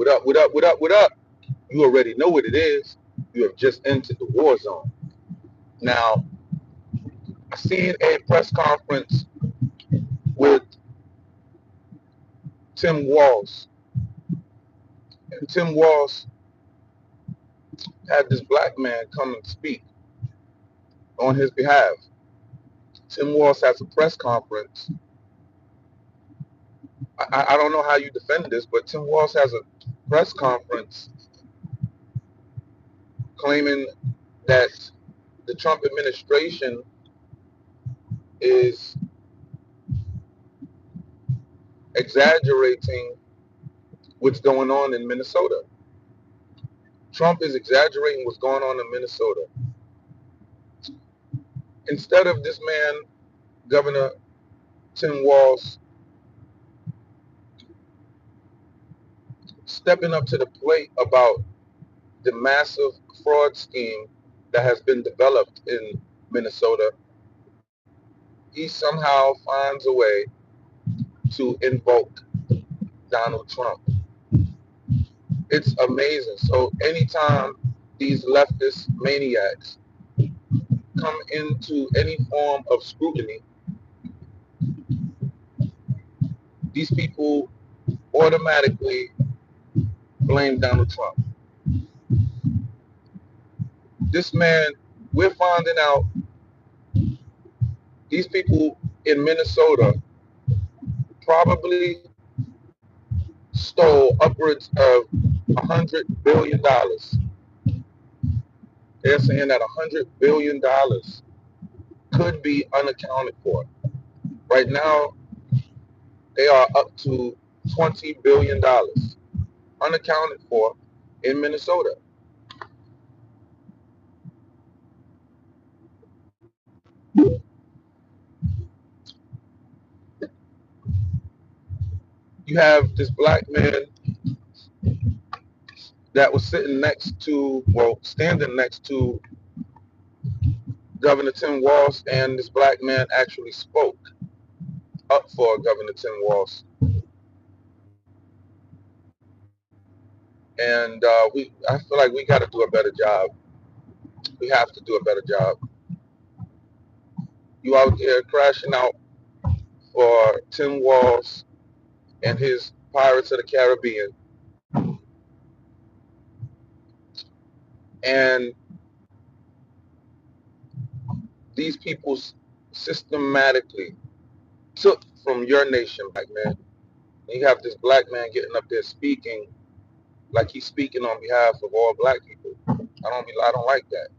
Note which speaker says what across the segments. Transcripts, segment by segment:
Speaker 1: What up, what up, what up, what up? You already know what it is. You have just entered the war zone. Now, I seen a press conference with Tim Walz. And Tim Walz had this black man come and speak on his behalf. Tim Walz has a press conference. I don't know how you defend this, but Tim Walz has a press conference claiming that the Trump administration is exaggerating what's going on in Minnesota. Trump is exaggerating what's going on in Minnesota. Instead of this man, Governor Tim Walz, stepping up to the plate about the massive fraud scheme that has been developed in Minnesota, he somehow finds a way to invoke Donald Trump. It's amazing. So anytime these leftist maniacs come into any form of scrutiny, these people automatically blame Donald Trump. This man, we're finding out these people in Minnesota probably stole upwards of $100 billion. They're saying that $100 billion could be unaccounted for. Right now, they are up to $20 billion unaccounted for in Minnesota. You have this black man that was sitting next to, well, standing next to Governor Tim Walz, and this black man actually spoke up for Governor Tim Walz. And I feel like we got to do a better job. We have to do a better job. You out there crashing out for Tim Walz and his Pirates of the Caribbean, and these people systematically took from your nation, black man. And you have this black man getting up there speaking like he's speaking on behalf of all black people. I don't like that.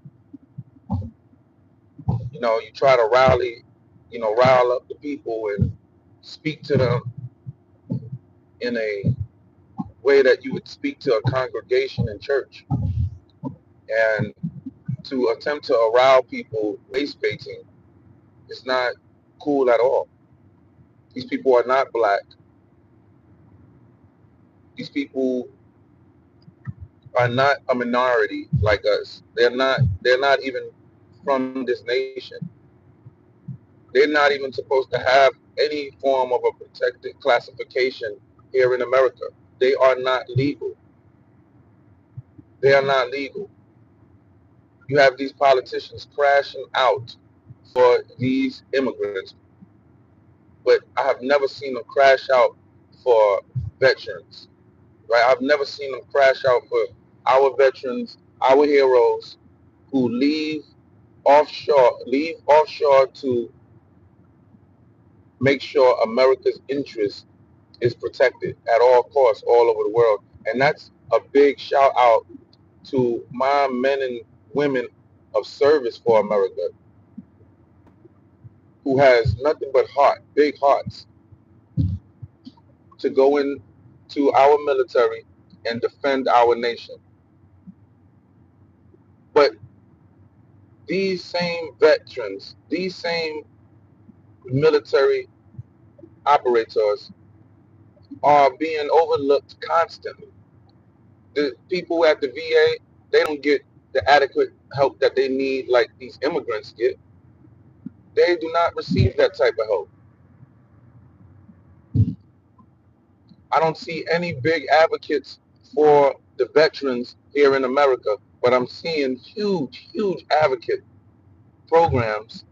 Speaker 1: You know, you try to rally, rile up the people and speak to them in a way that you would speak to a congregation in church. And to attempt to arouse people race baiting is not cool at all. These people are not black. These people are not a minority like us. They're not even from this nation. They're not even supposed to have any form of a protected classification here in America. They are not legal. They are not legal. You have these politicians crashing out for these immigrants, but I have never seen them crash out for veterans. Right? I've never seen them crash out for our veterans, our heroes who leave offshore to make sure America's interest is protected at all costs all over the world. And that's a big shout out to my men and women of service for America who has nothing but heart, big hearts, to go into our military and defend our nation. But these same veterans, these same military operators are being overlooked constantly. The people at the VA, they don't get the adequate help that they need like these immigrants get. They do not receive that type of help. I don't see any big advocates for the veterans here in America, but I'm seeing huge advocate programs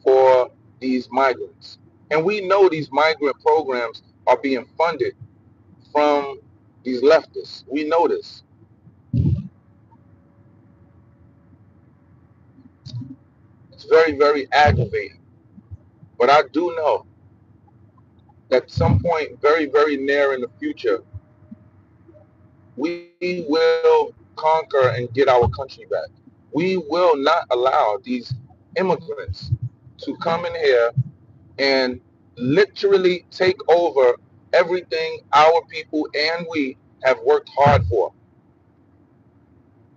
Speaker 1: for these migrants. And we know these migrant programs are being funded from these leftists. We know this. It's very aggravating. But I do know that at some point very near in the future, we will conquer and get our country back. We will not allow these immigrants to come in here and literally take over everything our people and we have worked hard for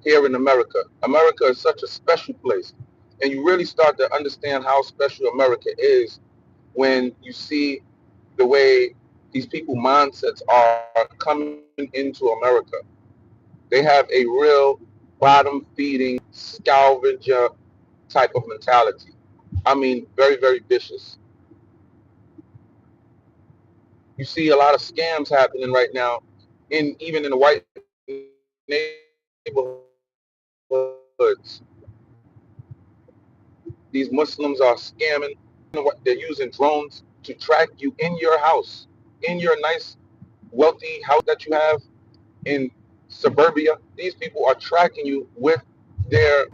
Speaker 1: here in America. America is such a special place. And you really start to understand how special America is when you see the way these people mindsets are coming into America. They have a real bottom feeding scavenger type of mentality. I mean, very vicious. You see a lot of scams happening right now, in even in the white neighborhoods. These Muslims are scamming. They're using drones to track you in your house, in your nice, wealthy house that you have in suburbia. These people are tracking you with their.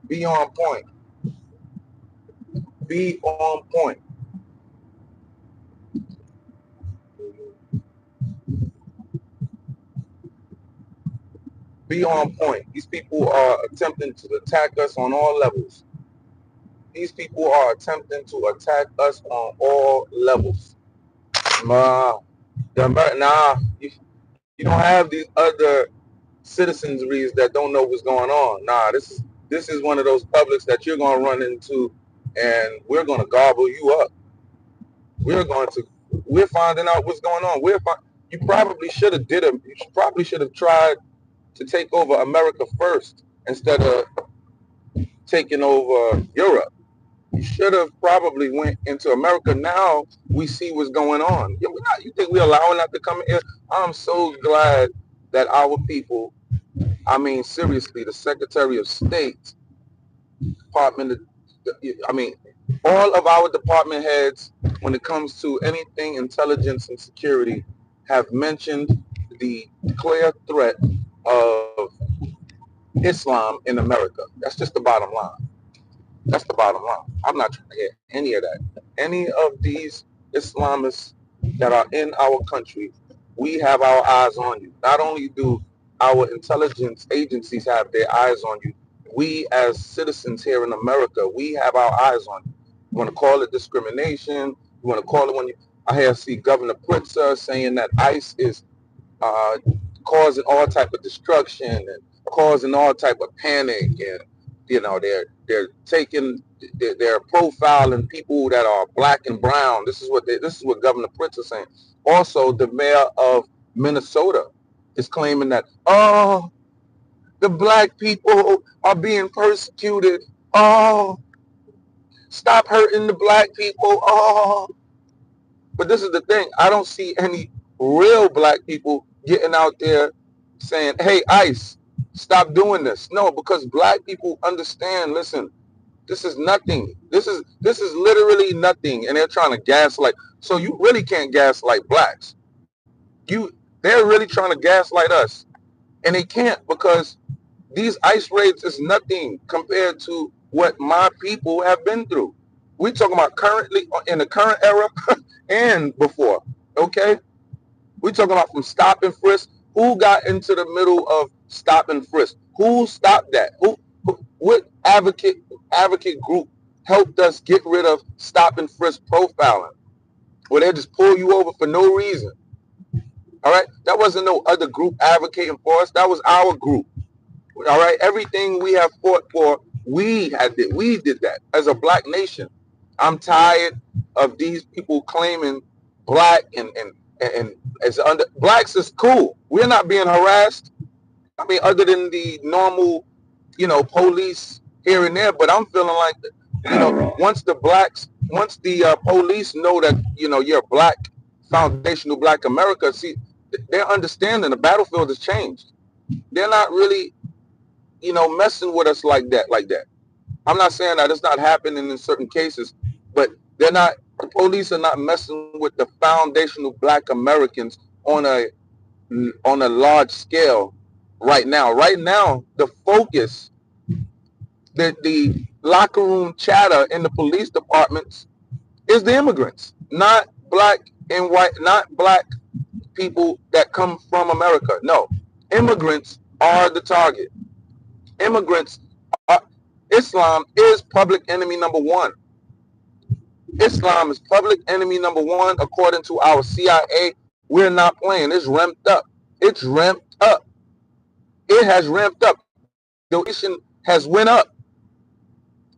Speaker 1: Be on point. Be on point. Be on point. These people are attempting to attack us on all levels. These people are attempting to attack us on all levels. Nah, you don't have these other citizenries that don't know what's going on. Nah, this is one of those publics that you're gonna run into, and we're gonna gobble you up. We're going to. We're finding out what's going on. You probably should have did a. You probably should have tried to take over America first instead of taking over Europe. You should have probably went into America. Now we see what's going on. You think we're allowing that to come in here? I'm so glad that our people, I mean, seriously, the Secretary of State, Department of, I mean, all of our department heads, when it comes to anything intelligence and security, have mentioned the clear threat of Islam in America. That's just the bottom line. That's the bottom line. I'm not trying to hear any of that. Any of these Islamists that are in our country, we have our eyes on you. Not only do our intelligence agencies have their eyes on you, we as citizens here in America, we have our eyes on you. You want to call it discrimination? You want to call it when you? I see Governor Pritzker saying that ICE is uh, causing all type of destruction and causing all type of panic, and they're taking they're profiling people that are black and brown. This is what Governor Prince is saying. Also, the mayor of Minnesota is claiming that the black people are being persecuted. Oh, stop hurting the black people. Oh, but this is the thing. I don't see any real black people getting out there saying, hey, ICE, stop doing this. No, because black people understand, listen, this is nothing. This is literally nothing. And they're trying to gaslight. So you really can't gaslight blacks. They're really trying to gaslight us. And they can't, because these ICE raids is nothing compared to what my people have been through. We talking about currently in the current era and before. Okay, we talking about from stop and frisk. Who got into the middle of stop and frisk? Who stopped that? What advocate group helped us get rid of stop and frisk profiling, where they just pull you over for no reason? All right, that wasn't no other group advocating for us. That was our group. All right, everything we have fought for, we did that as a black nation. I'm tired of these people claiming black and as under blacks is cool. We're not being harassed. I mean, other than the normal, police here and there. But I'm feeling like, once the police know that you're black, foundational black America. See, they're understanding the battlefield has changed. They're not really messing with us like that. I'm not saying that it's not happening in certain cases, but the police are not messing with the foundational black Americans on a large scale right now. Right now, the focus, the locker room chatter in the police departments is the immigrants, not black and white, not black people that come from America. No, immigrants are the target. Immigrants are, Islam is public enemy number one. Islam is public enemy number one according to our CIA. We're not playing. It's ramped up. It's ramped up. It has ramped up. The nation has went up.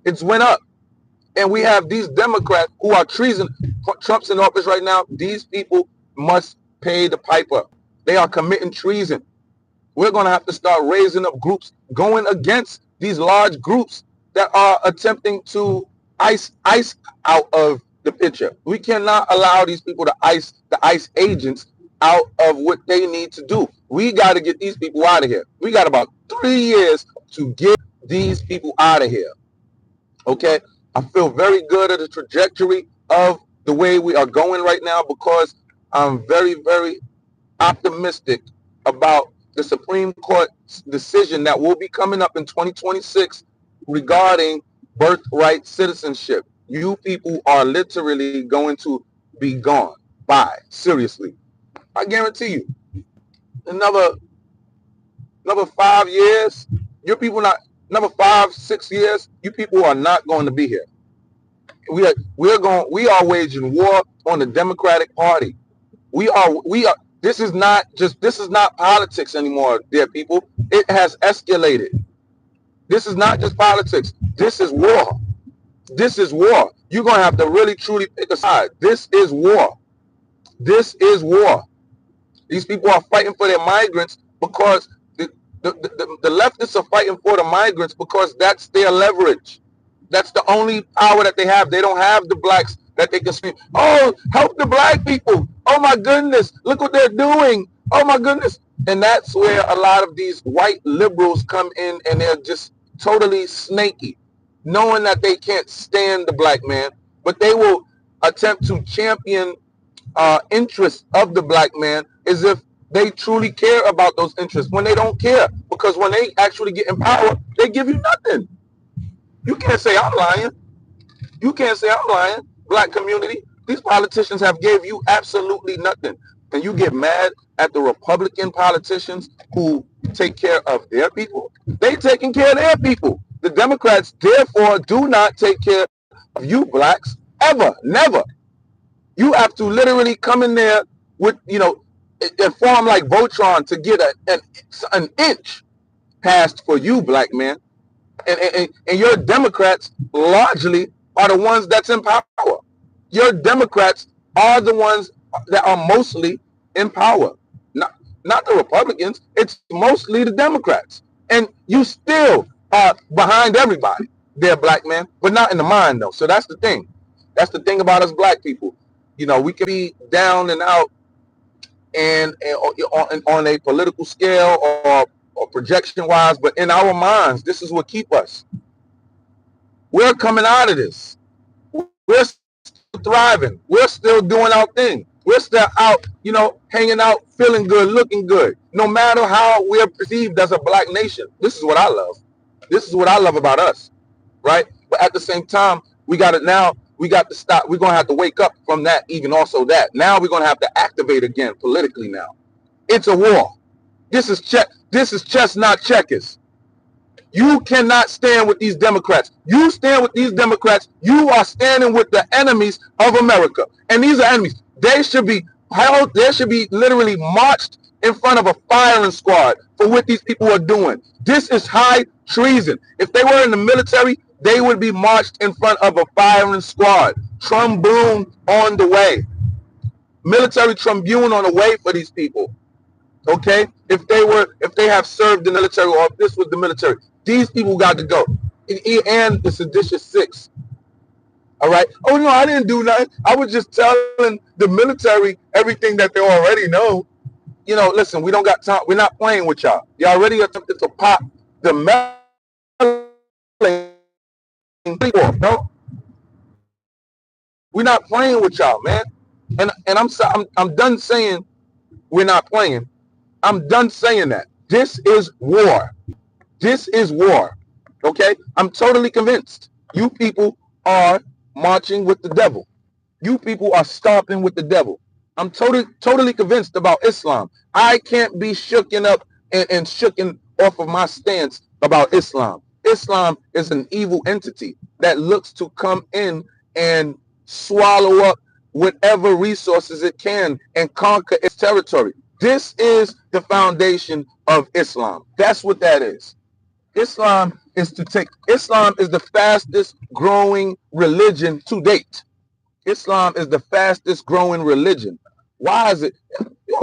Speaker 1: It's went up. And we have these Democrats who are treason. Trump's in office right now. These people must pay the piper. They are committing treason. We're going to have to start raising up groups going against these large groups that are attempting to ice out of the picture. We cannot allow these people to ice the ICE agents out of what they need to do. We got to get these people out of here. We got about 3 years to get these people out of here. Okay? I feel very good at the trajectory of the way we are going right now because I'm very, very optimistic about the Supreme Court decision that will be coming up in 2026 regarding birthright citizenship. You people are literally going to be gone. Bye. Seriously. I guarantee you. Another 5 years, your people not another 5, 6 years, you people are not going to be here. We are waging war on the Democratic Party. We are this is not politics anymore, dear people. It has escalated. This is not just politics. This is war. This is war. You're going to have to really truly pick a side. This is war. This is war. These people are fighting for their migrants because the leftists are fighting for the migrants because that's their leverage. That's the only power that they have. They don't have the blacks that they can scream, oh, help the black people. Oh, my goodness. Look what they're doing. Oh, my goodness. And that's where a lot of these white liberals come in, and they're just totally snaky, knowing that they can't stand the black man, but they will attempt to champion interests of the black man as if they truly care about those interests when they don't care, because when they actually get in power, they give you nothing. You can't say I'm lying. You can't say I'm lying. Black community, these politicians have gave you absolutely nothing. And you get mad at the Republican politicians who take care of their people. They taking care of their people. The Democrats, therefore, do not take care of you blacks ever. Never. You have to literally come in there with, and form like Voltron to get an inch passed for you, black man. And your Democrats largely are the ones that's in power. Your Democrats are the ones that are mostly in power. Not the Republicans. It's mostly the Democrats. And you still are behind everybody. They're black man, but not in the mind though. So that's the thing. That's the thing about us black people. We can be down and out and on a political scale or projection wise, but in our minds, this is what keep us. We're coming out of this. We're still thriving. We're still doing our thing. We're still out, hanging out, feeling good, looking good, no matter how we're perceived as a black nation. This is what I love. This is what I love about us, right? But at the same time, we got it now. We got to stop. We're going to have to wake up from that, even also that. Now we're going to have to activate again politically now. It's a war. This is chess, not checkers. You cannot stand with these Democrats. You stand with these Democrats, you are standing with the enemies of America. And these are enemies. They should be held, they should be literally marched in front of a firing squad for what these people are doing. This is high treason. If they were in the military, they would be marched in front of a firing squad. Trombone on the way. Military trombone on the way for these people. Okay? If they have served in the military, or if this was the military, these people got to go. And the seditious six. All right? Oh, no, I didn't do nothing. I was just telling the military everything that they already know. You know, listen, we don't got time. We're not playing with y'all. You already attempted to pop the no, we're not playing with y'all, man. And I'm done saying we're not playing. I'm done saying that. This is war. This is war. Okay? I'm totally convinced. You people are marching with the devil. You people are stomping with the devil. I'm totally convinced about Islam. I can't be shooken up and shooken off of my stance about Islam. Islam is an evil entity that looks to come in and swallow up whatever resources it can and conquer its territory. This is the foundation of Islam. That's what that is. Islam is the fastest growing religion to date. Islam is the fastest growing religion. Why is it?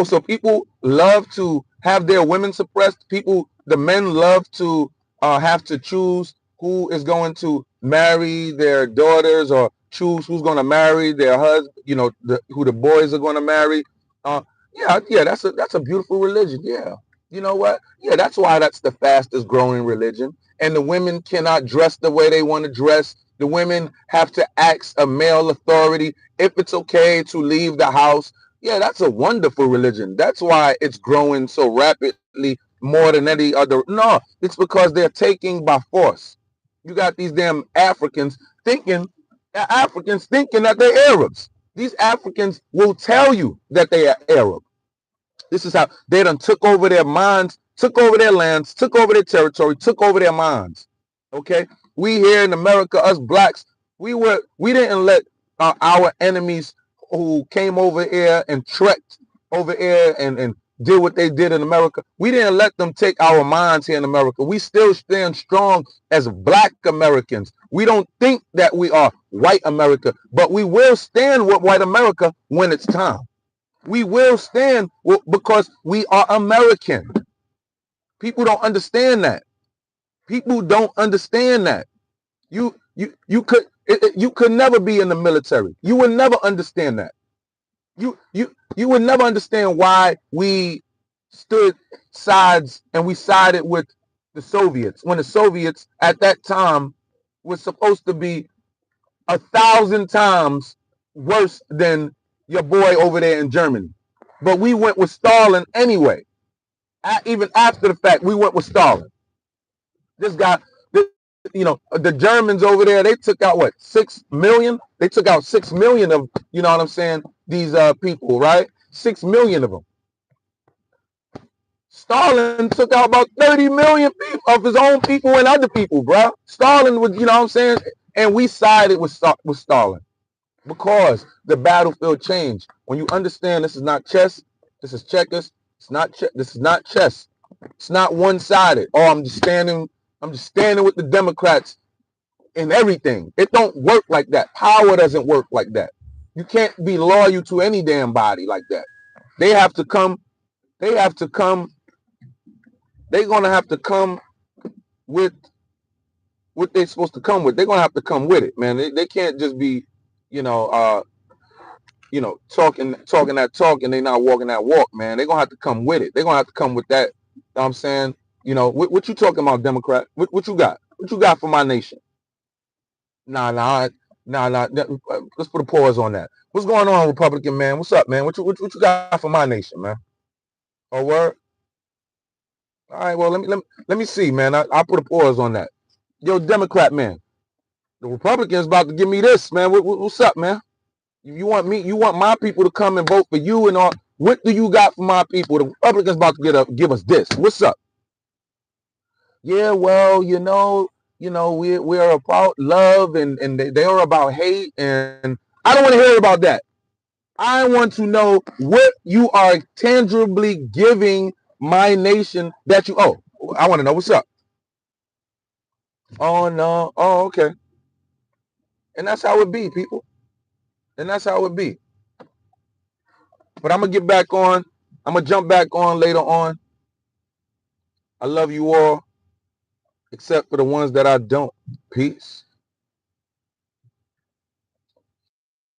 Speaker 1: So people love to have their women suppressed. The men love to have to choose who is going to marry their daughters, or choose who's going to marry their husband. You know, who the boys are going to marry. Yeah, that's a beautiful religion. Yeah, you know what? Yeah, that's why that's the fastest growing religion. And the women cannot dress the way they want to dress. The women have to ask a male authority if it's okay to leave the house. Yeah, that's a wonderful religion. That's why it's growing so rapidly, more than any other. No, it's because they're taking by force. You got these damn thinking that they're Arabs. These Africans will tell you that they are Arab. This is how they done took over their minds, took over their lands, took over their territory, took over their minds. Okay? We here in America, us blacks, we didn't let our enemies who came over here and trekked over here and did what they did in America. We didn't let them take our minds here in America. We still stand strong as black Americans. We don't think that we are white America, but we will stand with white America when it's time. We will stand because we are American. People don't understand that. People don't understand that. You could never be in the military. You would never understand that. You would never understand why we stood sides and we sided with the Soviets, when the Soviets at that time was supposed to be 1,000 times worse than your boy over there in Germany. But we went with Stalin anyway. Even after the fact, we went with Stalin. This guy, the Germans over there, they took out what, 6 million? They took out 6 million of, you know what I'm saying, these people, right? 6 million of them. Stalin took out about 30 million people of his own people and other people, bro. Stalin was, you know what I'm saying? And we sided with Stalin because the battlefield changed. When you understand this is not chess, this is checkers. This is not chess. It's not one-sided. Oh, I'm just standing with the Democrats in everything. It don't work like that. Power doesn't work like that. You can't be loyal to any damn body like that. They're gonna have to come with what they're supposed to come with. They're gonna have to come with it, man. They can't just be, talking that talk and they not walking that walk, man. They're gonna have to come with it. They're gonna have to come with that. You know what I'm saying? What you talking about, Democrat? What you got? What you got for my nation? Nah. Let's put a pause on that. What's going on, Republican man? What's up, man? What you got for my nation, man? Oh, word? All right, well, let me see, man. I'll put a pause on that. Yo, Democrat man,
Speaker 2: The Republicans about to give me this, man. What's up, man? You want me? You want my people to come and vote for you and all? What do you got for my people? The Republicans about to give us this. What's up? Yeah, well, we're about love and they are about hate, and I don't want to hear about that. I want to know what you are tangibly giving my nation that you owe. I want to know what's up. Oh no. Oh, okay. And that's how it be, people. And that's how it be. But I'm gonna get back on. I'm gonna jump back on later on. I love you all, except for the ones that I don't. Peace.